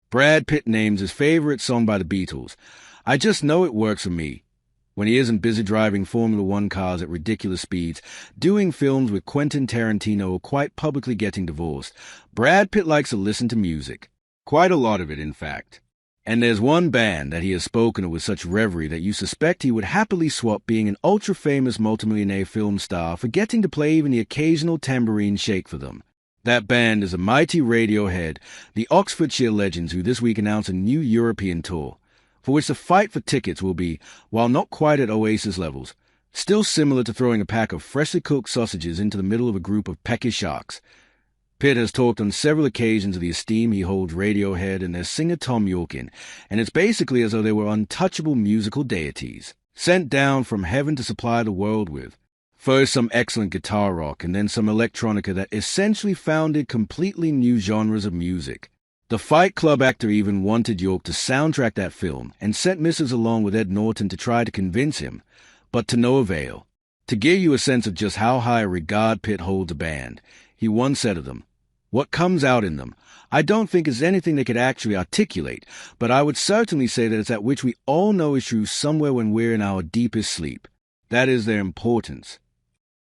Brad Pitt names his favorite song by the Beatles. I just know it works for me. When he isn't busy driving Formula One cars at ridiculous speeds, doing films with Quentin Tarantino, or quite publicly getting divorced, Brad Pitt likes to listen to music. Quite a lot of it, in fact. And there's one band that he has spoken of with such reverie that you suspect he would happily swap being an ultra-famous multimillionaire film star for getting to play even the occasional tambourine shake for them. That band is a mighty Radiohead, the Oxfordshire legends who this week announced a new European tour, for which the fight for tickets will be, while not quite at Oasis levels, still similar to throwing a pack of freshly cooked sausages into the middle of a group of peckish sharks. Pitt has talked on several occasions of the esteem he holds Radiohead and their singer Tom York in, and it's basically as though they were untouchable musical deities, sent down from heaven to supply the world with. First some excellent guitar rock, and then some electronica that essentially founded completely new genres of music. The Fight Club actor even wanted York to soundtrack that film and sent Mrs. along with Ed Norton to try to convince him, but to no avail. To give you a sense of just how high a regard Pitt holds a band, he once said of them, "What comes out in them, I don't think is anything they could actually articulate, but I would certainly say that it's that which we all know is true somewhere when we're in our deepest sleep. That is their importance."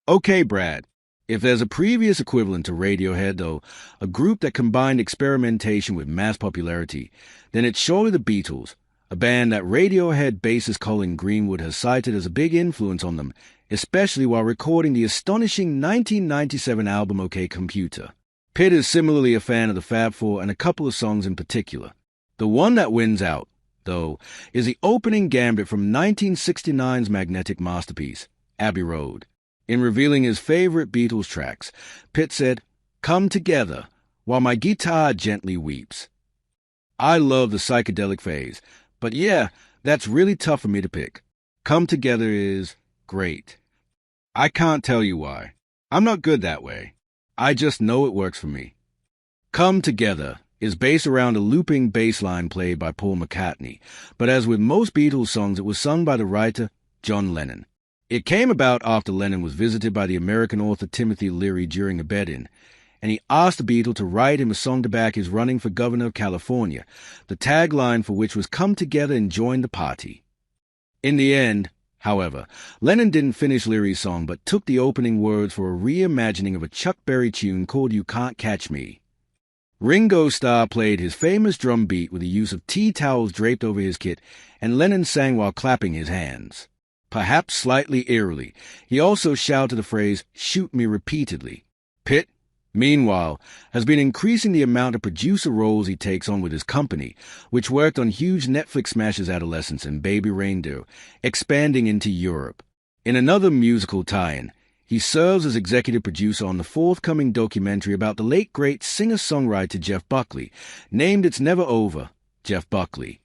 Okay, Brad. If there's a previous equivalent to Radiohead, though, a group that combined experimentation with mass popularity, then it's surely the Beatles, a band that Radiohead bassist Colin Greenwood has cited as a big influence on them, especially while recording the astonishing 1997 album OK Computer. Pitt is similarly a fan of the Fab Four and a couple of songs in particular. The one that wins out, though, is the opening gambit from 1969's magnetic masterpiece, Abbey Road. In revealing his favorite Beatles tracks, Pitt said, "Come together, while my guitar gently weeps." I love the psychedelic phase, but yeah, that's really tough for me to pick. Come Together is great. I can't tell you why. I'm not good that way. I just know it works for me. Come Together is based around a looping bass line played by Paul McCartney, but as with most Beatles songs, it was sung by the writer John Lennon. It came about after Lennon was visited by the American author Timothy Leary during a bed-in, and he asked the Beatle to write him a song to back his running for governor of California, the tagline for which was "Come Together and Join the Party." In the end, however, Lennon didn't finish Leary's song but took the opening words for a reimagining of a Chuck Berry tune called "You Can't Catch Me." Ringo Starr played his famous drum beat with the use of tea towels draped over his kit, and Lennon sang while clapping his hands. Perhaps slightly eerily, he also shouted the phrase, "Shoot me," repeatedly. Pitt, meanwhile, has been increasing the amount of producer roles he takes on with his company, which worked on huge Netflix smashes Adolescence and Baby Reindeer, expanding into Europe. In another musical tie-in, he serves as executive producer on the forthcoming documentary about the late great singer-songwriter Jeff Buckley, named It's Never Over, Jeff Buckley.